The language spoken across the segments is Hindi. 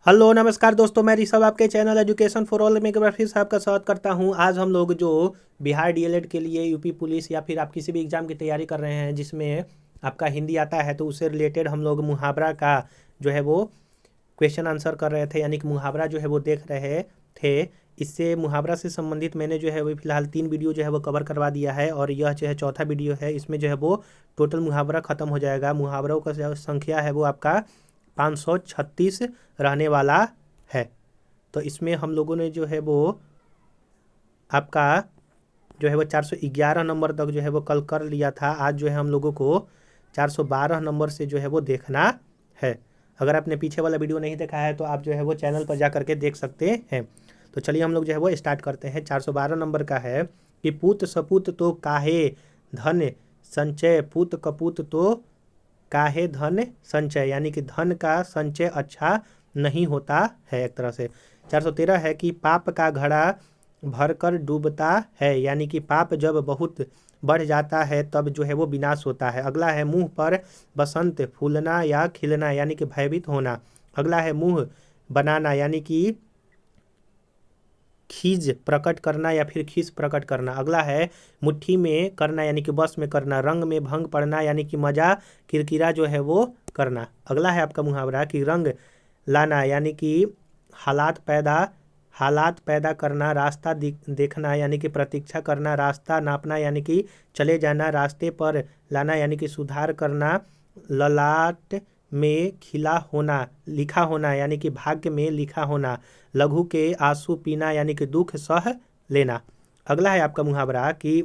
हेलो नमस्कार दोस्तों, मैं ऋषभ आपके चैनल एजुकेशन फॉर ऑल में एक बार फिर से आपका स्वागत करता हूं। आज हम लोग जो बिहार डीएलएड के लिए यूपी पुलिस या फिर आप किसी भी एग्ज़ाम की तैयारी कर रहे हैं जिसमें आपका हिंदी आता है, तो उससे रिलेटेड हम लोग मुहावरा का जो है वो क्वेश्चन आंसर कर रहे थे, यानी कि मुहावरा जो है वो देख रहे थे। इससे मुहावरा से संबंधित मैंने जो है वो फिलहाल 3 वीडियो जो है वो कवर करवा दिया है, और यह जो है चौथा वीडियो है। इसमें जो है वो टोटल मुहावरा ख़त्म हो जाएगा। मुहावरों का जो संख्या है वो आपका 536 रहने वाला है। तो इसमें हम लोगों ने जो है वो आपका जो है वो 411 नंबर तक जो है वो कल कर लिया था। आज जो है हम लोगों को 412 नंबर से जो है वो देखना है। अगर आपने पीछे वाला वीडियो नहीं देखा है तो आप जो है वो चैनल पर जा करके देख सकते हैं। तो चलिए हम लोग जो है वो स्टार्ट करते हैं। 412 नंबर का है कि पूत सपूत तो काहे धन संचय, पूत कपूत तो काहे धन संचय, यानी कि धन का संचय अच्छा नहीं होता है एक तरह से। 413 है कि पाप का घड़ा भरकर डूबता है, यानी कि पाप जब बहुत बढ़ जाता है तब जो है वो विनाश होता है। अगला है मुंह पर बसंत फूलना या खिलना, यानी कि भयभीत होना। अगला है मुंह बनाना, यानी कि खीज प्रकट करना या फिर खीस प्रकट करना। अगला है मुट्ठी में करना, यानी कि बस में करना। रंग में भंग पड़ना, यानी कि मजा किरकिरा जो है वो करना। अगला है आपका मुहावरा कि रंग लाना, यानी कि हालात पैदा हालात पैदा करना। रास्ता देखना, यानी कि प्रतीक्षा करना। रास्ता नापना, यानी कि चले जाना। रास्ते पर लाना, यानी कि सुधार करना। ललाट में खिला होना, लिखा होना, यानी कि भाग्य में लिखा होना। लघु के आंसू पीना, यानी कि दुख सह लेना। अगला है आपका मुहावरा कि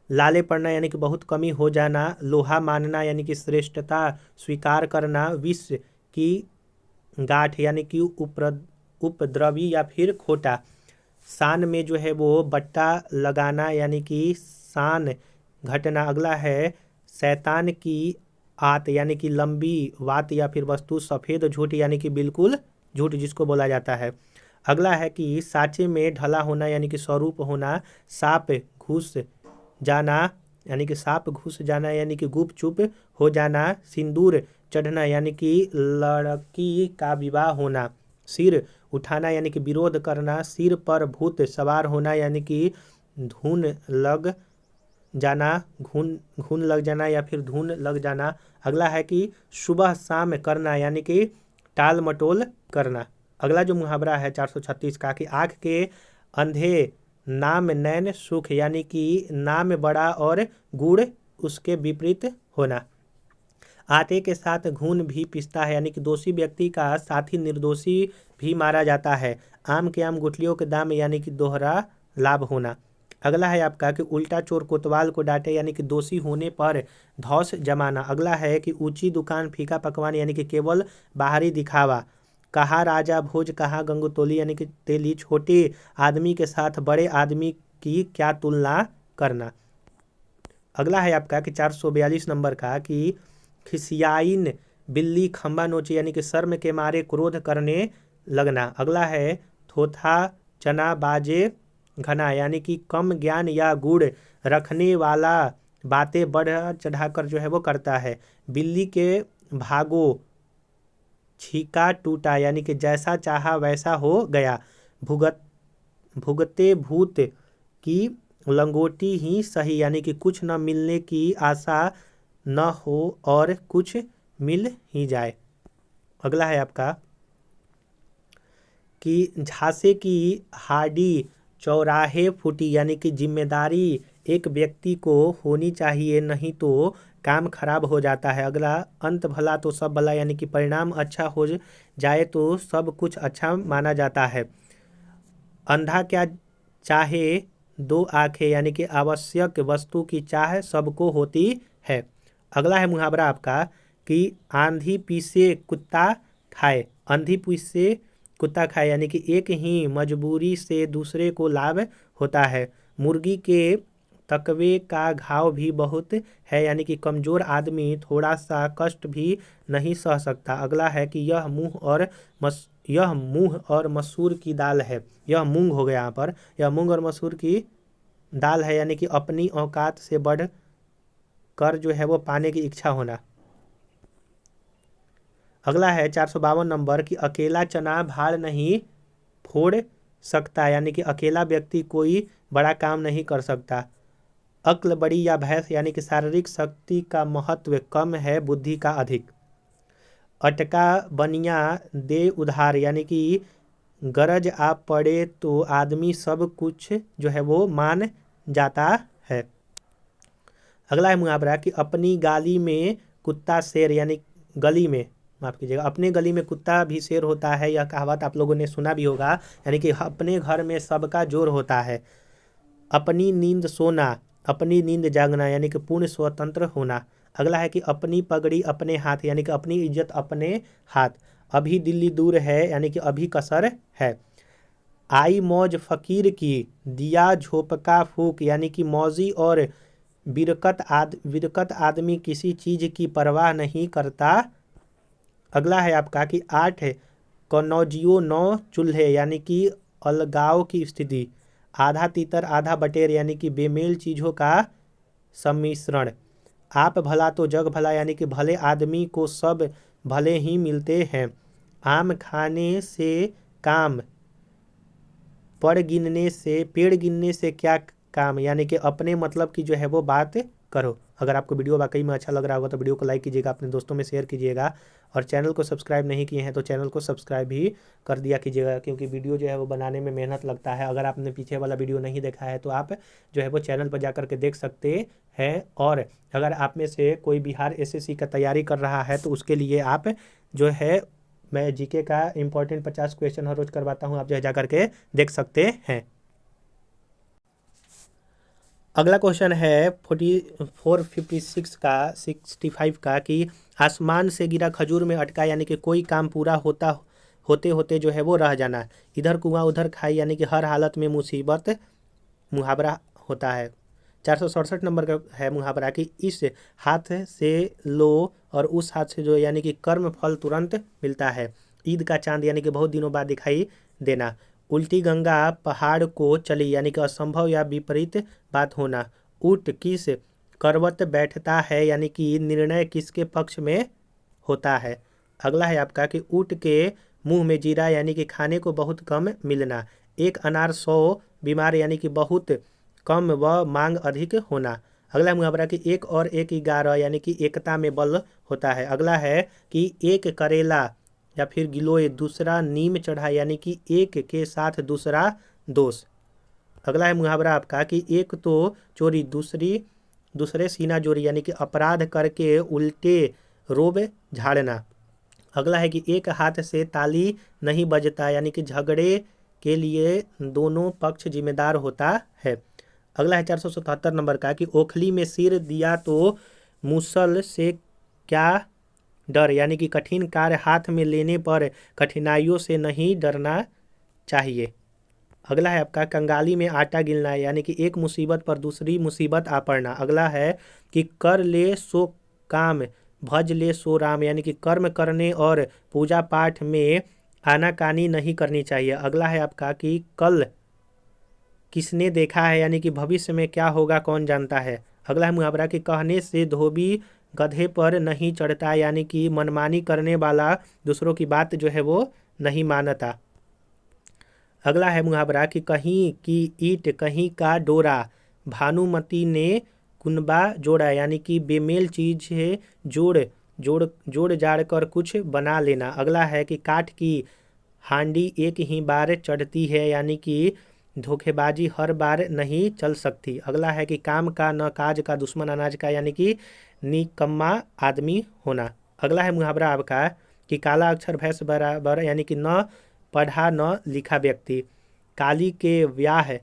लाले पड़ना, यानी कि बहुत कमी हो जाना। लोहा मानना, यानी कि श्रेष्ठता स्वीकार करना। विष की गांठ, यानी कि उपद्रवी या फिर खोटा। शान में जो है वो बट्टा लगाना, यानी कि शान घटना। अगला है शैतान की आत, यानी कि लंबी बात या फिर वस्तु। सफ़ेद झूठ, यानी कि बिल्कुल झूठ जिसको बोला जाता है। अगला है कि साँचे में ढला होना, यानी कि स्वरूप होना। सांप घुस जाना, यानी कि सांप घुस जाना, यानी कि गुपचुप हो जाना। सिंदूर चढ़ना, यानी कि लड़की का विवाह होना। सिर उठाना, यानी कि विरोध करना। सिर पर भूत सवार होना, यानी कि धुन लग जाना, घुन घुन लग जाना या फिर धुन लग जाना। अगला है कि सुबह शाम करना, यानी कि टाल मटोल करना। अगला जो मुहावरा है 436 का कि आँख के अंधे नाम नैन सुख, यानी कि नाम बड़ा और गुड़ उसके विपरीत होना। आटे के साथ घून भी पिसता है, यानी कि दोषी व्यक्ति का साथी निर्दोषी भी मारा जाता है। आम के आम गुठलियों के दाम, यानी कि दोहरा लाभ होना। अगला है आपका कि उल्टा चोर कोतवाल को डांटे, यानी कि दोषी होने पर धौंस जमाना। अगला है कि ऊंची दुकान फीका पकवान, यानी कि केवल बाहरी दिखावा। कहा राजा भोज कहा गंगुतोली, यानी कि तेली। छोटे आदमी के साथ बड़े आदमी की क्या तुलना करना। अगला है आपका कि 442 नंबर का कि खिसियाइन बिल्ली खंबा नोचे, यानी कि शर्म के मारे क्रोध करने लगना। अगला है थोथा चना बाजे घना, यानी कि कम ज्ञान या गुड़ रखने वाला बातें बढ़ चढ़ाकर जो है वो करता है। बिल्ली के भागो छीका टूटा, यानी कि जैसा चाहा वैसा हो गया। भुगत भुगते भूत की लंगोटी ही सही, यानी कि कुछ न मिलने की आशा न हो और कुछ मिल ही जाए। अगला है आपका कि झांसे की हाडी चौराहे फूटी, यानी कि जिम्मेदारी एक व्यक्ति को होनी चाहिए, नहीं तो काम खराब हो जाता है। अगला अंत भला तो सब भला, यानी कि परिणाम अच्छा हो जाए तो सब कुछ अच्छा माना जाता है। अंधा क्या चाहे दो आंखें, यानी कि आवश्यक वस्तु की चाह सबको होती है। अगला है मुहावरा आपका कि आंधी पीसे कुत्ता खाए। आंधी पीसे कुत्ता खाए, यानी कि एक ही मजबूरी से दूसरे को लाभ होता है। मुर्गी के तकवे का घाव भी बहुत है, यानी कि कमज़ोर आदमी थोड़ा सा कष्ट भी नहीं सह सकता। अगला है कि यह मूंग और मसूर की दाल है। यह मूंग हो गया यहाँ पर, यह मूंग और मसूर की दाल है, यानी कि अपनी औकात से बढ़ कर जो है वो पाने की इच्छा होना। अगला है 452 नंबर कि अकेला चना भाड़ नहीं फोड़ सकता, यानी कि अकेला व्यक्ति कोई बड़ा काम नहीं कर सकता। अक्ल बड़ी या भैंस, यानी कि शारीरिक शक्ति का महत्व कम है, बुद्धि का अधिक। अटका बनिया दे उधार, यानी कि गरज आ पड़े तो आदमी सब कुछ जो है वो मान जाता है। अगला है मुहावरा कि अपनी गाली में कुत्ता शेर, यानी गली में, माफ कीजिएगा, अपने गली में कुत्ता भी शेर होता है। यह कहावत आप लोगों ने सुना भी होगा, यानी कि अपने घर में सबका जोर होता है। अपनी नींद सोना, अपनी नींद जागना, यानी कि पूर्ण स्वतंत्र होना। अगला है कि अपनी पगड़ी अपने हाथ, यानी कि अपनी इज्जत अपने हाथ। अभी दिल्ली दूर है, यानी कि अभी कसर है। आई मौज फकीर की, दिया झोंपका फूक, यानी कि मौजी और विरकत आदमी किसी चीज की परवाह नहीं करता। अगला है आपका कि 8 कनौजियो 9 चूल्हे, यानी कि अलगाव की स्थिति। आधा तीतर आधा बटेर, यानी कि बेमेल चीजों का सम्मिश्रण। आप भला तो जग भला, यानी कि भले आदमी को सब भले ही मिलते हैं। आम खाने से काम, पेड़ गिनने से क्या काम, यानी कि अपने मतलब की जो है वो बात करो। अगर आपको वीडियो वाकई में अच्छा लग रहा होगा तो वीडियो को लाइक कीजिएगा, अपने दोस्तों में शेयर कीजिएगा, और चैनल को सब्सक्राइब नहीं किए हैं तो चैनल को सब्सक्राइब भी कर दिया कीजिएगा, क्योंकि वीडियो जो है वो बनाने में मेहनत लगता है। अगर आपने पीछे वाला वीडियो नहीं देखा है तो आप जो है वो चैनल पर जा करके देख सकते हैं। और अगर आप में से कोई बिहार एसएससी का तैयारी कर रहा है तो उसके लिए आप जो है, मैं जीके का इंपॉर्टेंट 50 क्वेश्चन हर रोज करवाता हूँ, आप जो है जा करके देख सकते हैं। अगला क्वेश्चन है 456 का 65 का कि आसमान से गिरा खजूर में अटका, यानी कि कोई काम पूरा होते होते जो है वो रह जाना। इधर कुआं उधर खाई, यानी कि हर हालत में मुसीबत, मुहावरा होता है। 467 नंबर का है मुहावरा कि इस हाथ से लो और उस हाथ से जो, यानी कि कर्म फल तुरंत मिलता है। ईद का चांद, यानी कि बहुत दिनों बाद दिखाई देना। उल्टी गंगा पहाड़ को चली, यानी कि असंभव या विपरीत बात होना। ऊँट किस करवट बैठता है, यानी कि निर्णय किसके पक्ष में होता है। अगला है आपका कि ऊँट के मुंह में जीरा, यानी कि खाने को बहुत कम मिलना। एक अनार 100 बीमार, यानी कि बहुत कम व मांग अधिक होना। अगला मुहावरा कि एक और एक 11, यानी कि एकता में बल होता है। अगला है कि एक करेला या फिर गिलोय दूसरा नीम चढ़ा, यानी कि एक के साथ दूसरा दोष। अगला है मुहावरा आपका कि एक तो चोरी दूसरे सीना जोरी, यानी कि अपराध करके उल्टे रोब झाड़ना। अगला है कि एक हाथ से ताली नहीं बजता, यानी कि झगड़े के लिए दोनों पक्ष जिम्मेदार होता है। अगला है 477 नंबर का कि ओखली में सिर दिया तो मुसल से क्या डर, यानी कि कठिन कार्य हाथ में लेने पर कठिनाइयों से नहीं डरना चाहिए। अगला है आपका कंगाली में आटा गिनना, यानी कि एक मुसीबत पर दूसरी मुसीबत आ पड़ना। अगला है कि कर ले सो काम भज ले सो राम, यानी कि कर्म करने और पूजा पाठ में आनाकानी नहीं करनी चाहिए। अगला है आपका कि कल किसने देखा है, यानी कि भविष्य में क्या होगा कौन जानता है। अगला है मुहावरा कि कहने से धोबी गधे पर नहीं चढ़ता, यानी कि मनमानी करने वाला दूसरों की बात जो है वो नहीं मानता। अगला है मुहावरा कि कहीं की ईंट कहीं का डोरा, भानुमति ने कुनबा जोड़ा, यानी कि बेमेल चीज है जोड़ जाड़ कर कुछ बना लेना। अगला है कि काठ की हांडी एक ही बार चढ़ती है, यानी कि धोखेबाजी हर बार नहीं चल सकती। अगला है कि काम का न काज का दुश्मन अनाज का, यानी कि निकम्मा आदमी होना। अगला है मुहावरा आपका कि काला अक्षर भैंस बराबर, यानी कि न पढ़ा न लिखा व्यक्ति। काली के व्याह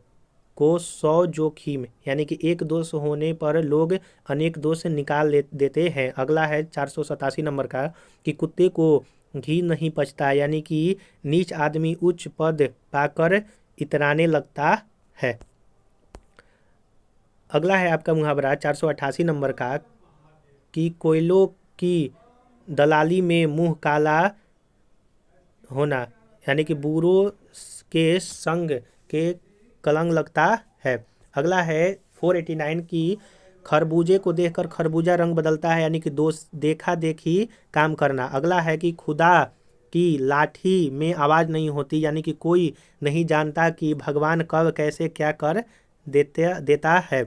को 100 जोखिम, यानी कि एक दोष होने पर लोग अनेक दोष निकाल देते हैं। अगला है 487 नंबर का कि कुत्ते को घी नहीं पचता, यानी कि नीच आदमी उच्च पद पाकर इतराने लगता है। अगला है आपका मुहावरा 488 नंबर का कि कोयलों की दलाली में मुंह काला होना, यानी कि बूढ़ों के संग के कलंक लगता है। अगला है 489 की खरबूजे को देखकर खरबूजा रंग बदलता है, यानी कि दोस्त देखा देखी काम करना। अगला है कि खुदा की लाठी में आवाज़ नहीं होती, यानी कि कोई नहीं जानता कि भगवान कब कैसे क्या कर देता है।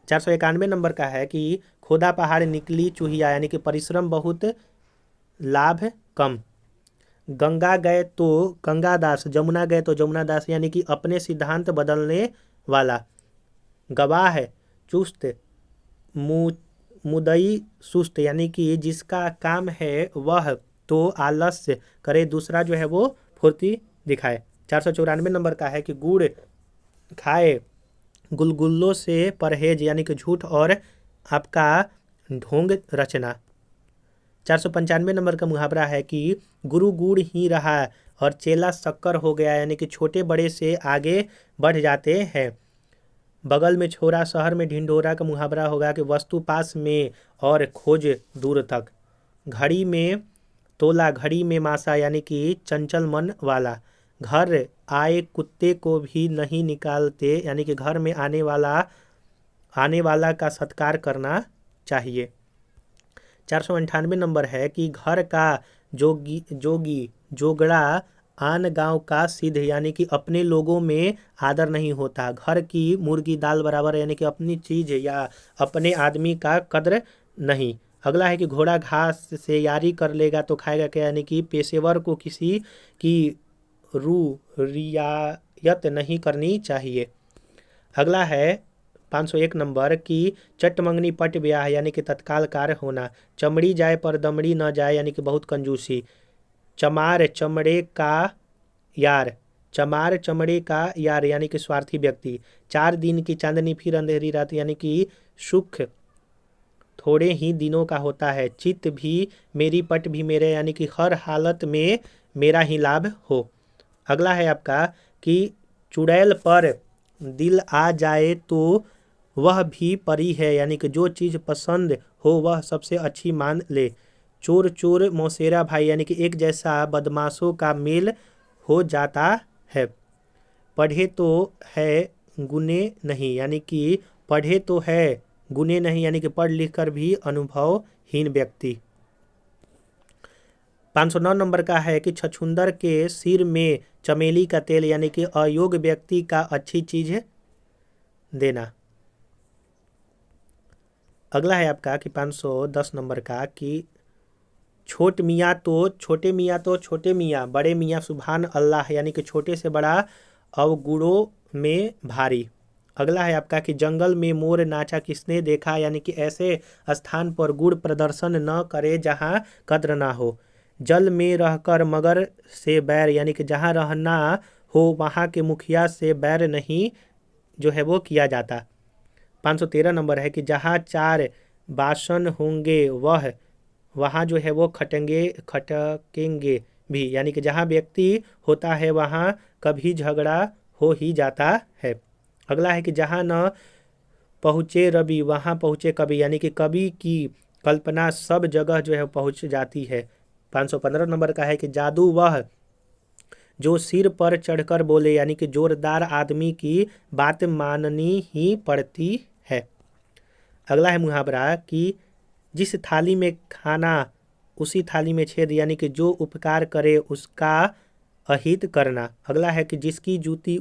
491 नंबर का है कि खोदा पहाड़ निकली चूहिया, यानी कि परिश्रम बहुत लाभ कम। गंगा गए तो गंगादास, जमुना गए तो जमुनादास, यानी कि अपने सिद्धांत बदलने वाला। गवाह चुस्त मुदई सुस्त, यानी कि जिसका काम है वह तो आलस्य करे, दूसरा जो है वो फुर्ती दिखाए। 494 नंबर का है कि गुड़ खाए गुलगुल्लों से परहेज, यानी कि झूठ और आपका ढोंग रचना। 495 नंबर का मुहावरा है कि गुरु गुड़ ही रहा और चेला शक्कर हो गया, यानी कि छोटे बड़े से आगे बढ़ जाते हैं। बगल में छोरा शहर में ढिंढोरा का मुहावरा होगा कि वस्तु पास में और खोज दूर तक। घड़ी में तोला घड़ी में मासा, यानी कि चंचल मन वाला। घर आए कुत्ते को भी नहीं निकालते, यानी कि घर में आने वाला का सत्कार करना चाहिए। 498 नंबर है कि घर का जोगी जोगड़ा आन गांव का सिद्ध, यानी कि अपने लोगों में आदर नहीं होता। घर की मुर्गी दाल बराबर, यानी कि अपनी चीज़ या अपने आदमी का कद्र नहीं। अगला है कि घोड़ा घास से यारी कर लेगा तो खाएगा क्या, यानी कि पेशेवर को किसी की रियायत नहीं करनी चाहिए। अगला है 501 नंबर की चटमंगनी पट ब्याह, यानी कि तत्काल कार्य होना। चमड़ी जाए पर दमड़ी न जाए, यानी कि बहुत कंजूसी। चमार चमड़े का यार, यानी कि स्वार्थी व्यक्ति। 4 दिन की चांदनी फिर अंधेरी रात, यानी कि सुख थोड़े ही दिनों का होता है। चित्त भी मेरी पट भी मेरे, यानी कि हर हालत में मेरा ही लाभ हो। अगला है आपका कि चुड़ैल पर दिल आ जाए तो वह भी परी है, यानी कि जो चीज़ पसंद हो वह सबसे अच्छी मान ले। चोर चोर मौसेरा भाई, यानी कि एक जैसा बदमाशों का मेल हो जाता है। पढ़े तो है गुने नहीं, यानी कि पढ़े तो है गुने नहीं, यानी कि पढ़ लिख कर भी अनुभवहीन व्यक्ति। 509 नंबर का है कि छछूंदर के सिर में चमेली का तेल, यानी कि अयोग्य व्यक्ति का अच्छी चीज़ देना। अगला है आपका कि 510 नंबर का कि छोटे मियाँ तो छोटे मियाँ बड़े मियाँ सुभान अल्लाह, यानी कि छोटे से बड़ा अवगुणों में भारी। अगला है आपका कि जंगल में मोर नाचा किसने देखा, यानी कि ऐसे स्थान पर गुड़ प्रदर्शन न करे जहाँ कद्र ना हो। जल में रहकर मगर से बैर, यानी कि जहाँ रहना हो वहाँ के मुखिया से बैर नहीं जो है वो किया जाता। 513 नंबर है कि जहाँ 4 बासन होंगे वहाँ जो है वो खटकेंगे भी, यानी कि जहाँ व्यक्ति होता है वहाँ कभी झगड़ा हो ही जाता है। अगला है कि जहाँ न पहुँचे रवि वहाँ पहुँचे कवि, यानी कि कवि की कल्पना सब जगह जो है पहुँच जाती है। 515 नंबर का है कि जादू वह जो सिर पर चढ़कर बोले, यानी कि जोरदार आदमी की बात माननी ही पड़ती है। अगला है मुहावरा कि जिस थाली में खाना उसी थाली में छेद, यानी कि जो उपकार करे उसका अहित करना। अगला है कि जिसकी जूती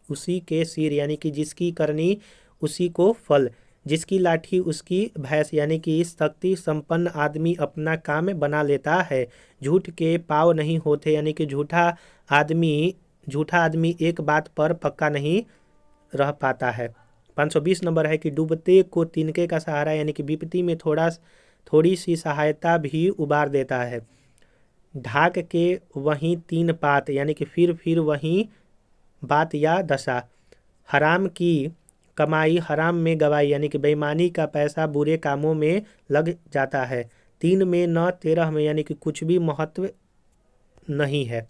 उसी के सिर, यानी कि जिसकी करनी उसी को फल। जिसकी लाठी उसकी भैंस, यानी कि शक्ति संपन्न आदमी अपना काम बना लेता है। झूठ के पाँव नहीं होते, यानी कि झूठा आदमी एक बात पर पक्का नहीं रह पाता है। 520 नंबर है कि डूबते को तिनके का सहारा, यानी कि विपत्ति में थोड़ी सी सहायता भी उबार देता है। ढाक के वहीं 3 पात, यानी कि फिर वहीं बात या दशा। हराम की कमाई हराम में गवाई, यानी कि बेईमानी का पैसा बुरे कामों में लग जाता है। 3 में न 13 में, यानी कि कुछ भी महत्व नहीं है।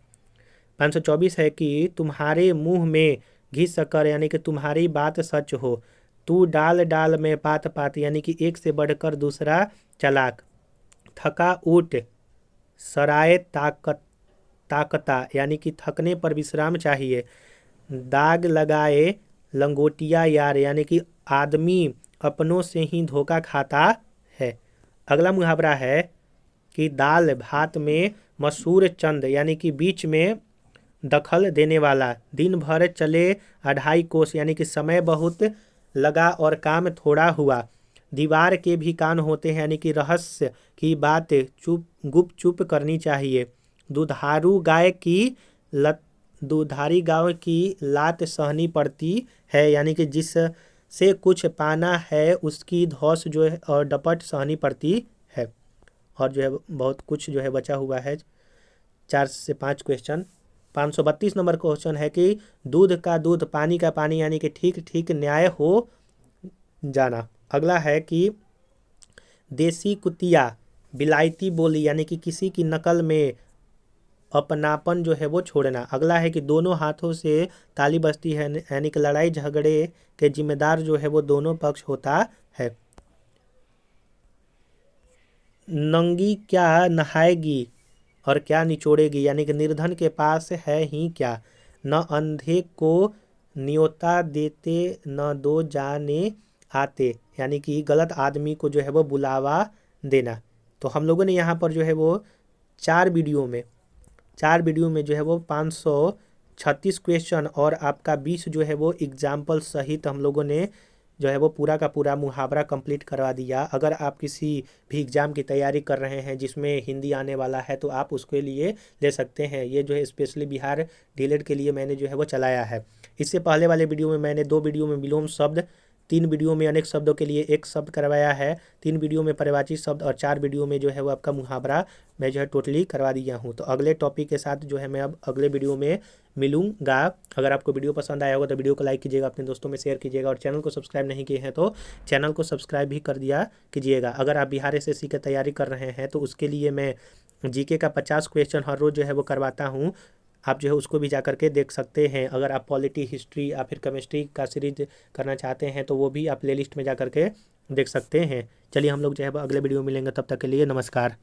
524 है कि तुम्हारे मुंह में घी शक्कर, यानी कि तुम्हारी बात सच हो। तू डाल डाल में पात पात, यानी कि एक से बढ़कर दूसरा चालाक। थका ऊट सराय ताकता, यानी कि थकने पर विश्राम चाहिए। दाग लगाए लंगोटिया यार, यानी कि आदमी अपनों से ही धोखा खाता है। अगला मुहावरा है कि दाल भात में मसूर चंद यानी कि बीच में दखल देने वाला, दिन भर चले 2.5 कोस यानी कि समय बहुत लगा और काम थोड़ा हुआ, दीवार के भी कान होते हैं यानी कि रहस्य की बात गुप चुप करनी चाहिए, दुधारी गाय की लात सहनी पड़ती है यानी कि जिससे कुछ पाना है उसकी धौस जो है और डपट सहनी पड़ती है। और जो है बहुत कुछ जो है बचा हुआ है, 4 से 5 क्वेश्चन। 532 नंबर क्वेश्चन है कि दूध का दूध पानी का पानी यानी कि ठीक ठीक न्याय हो जाना। अगला है कि देसी कुतिया बिलायती बोली यानी कि किसी की नकल में अपनापन जो है वो छोड़ना। अगला है कि दोनों हाथों से ताली बजती है यानी कि लड़ाई झगड़े के जिम्मेदार जो है वो दोनों पक्ष होता है। नंगी क्या नहाएगी और क्या निचोड़ेगी यानी कि निर्धन के पास है ही क्या, न अंधे को न्योता देते न दो जाने आते यानी कि गलत आदमी को जो है वो बुलावा देना। तो हम लोगों ने यहाँ पर जो है वो 4 वीडियो में जो है वो 536 क्वेश्चन और आपका 20 जो है वो एग्जाम्पल सहित हम लोगों ने जो है वो पूरा का पूरा मुहावरा कंप्लीट करवा दिया। अगर आप किसी भी एग्ज़ाम की तैयारी कर रहे हैं जिसमें हिंदी आने वाला है तो आप उसके लिए ले सकते हैं। ये जो है स्पेशली बिहार डीएलएड के लिए मैंने जो है वो चलाया है। इससे पहले वाले वीडियो में मैंने 2 वीडियो में विलोम शब्द, 3 वीडियो में अनेक शब्दों के लिए 1 शब्द करवाया है, 3 वीडियो में पर्यायवाची शब्द और 4 वीडियो में जो है वो आपका मुहावरा मैं जो है टोटली करवा दिया हूँ। तो अगले टॉपिक के साथ जो है मैं अब अगले वीडियो में मिलूँगा। अगर आपको वीडियो पसंद आया होगा तो वीडियो को लाइक कीजिएगा, अपने दोस्तों में शेयर कीजिएगा और चैनल को सब्सक्राइब नहीं किए हैं तो चैनल को सब्सक्राइब भी कर दिया कीजिएगा। अगर आप बिहार एसएससी की तैयारी कर रहे हैं तो उसके लिए मैं जीके का 50 क्वेश्चन हर रोज़ जो है वो करवाता हूँ, आप जो है उसको भी जा करके देख सकते हैं। अगर आप पॉलिटी, हिस्ट्री या फिर केमिस्ट्री का सीरीज करना चाहते हैं तो वो भी आप प्लेलिस्ट में जा करके देख सकते हैं। चलिए हम लोग जो है अगले वीडियो में मिलेंगे, तब तक के लिए नमस्कार।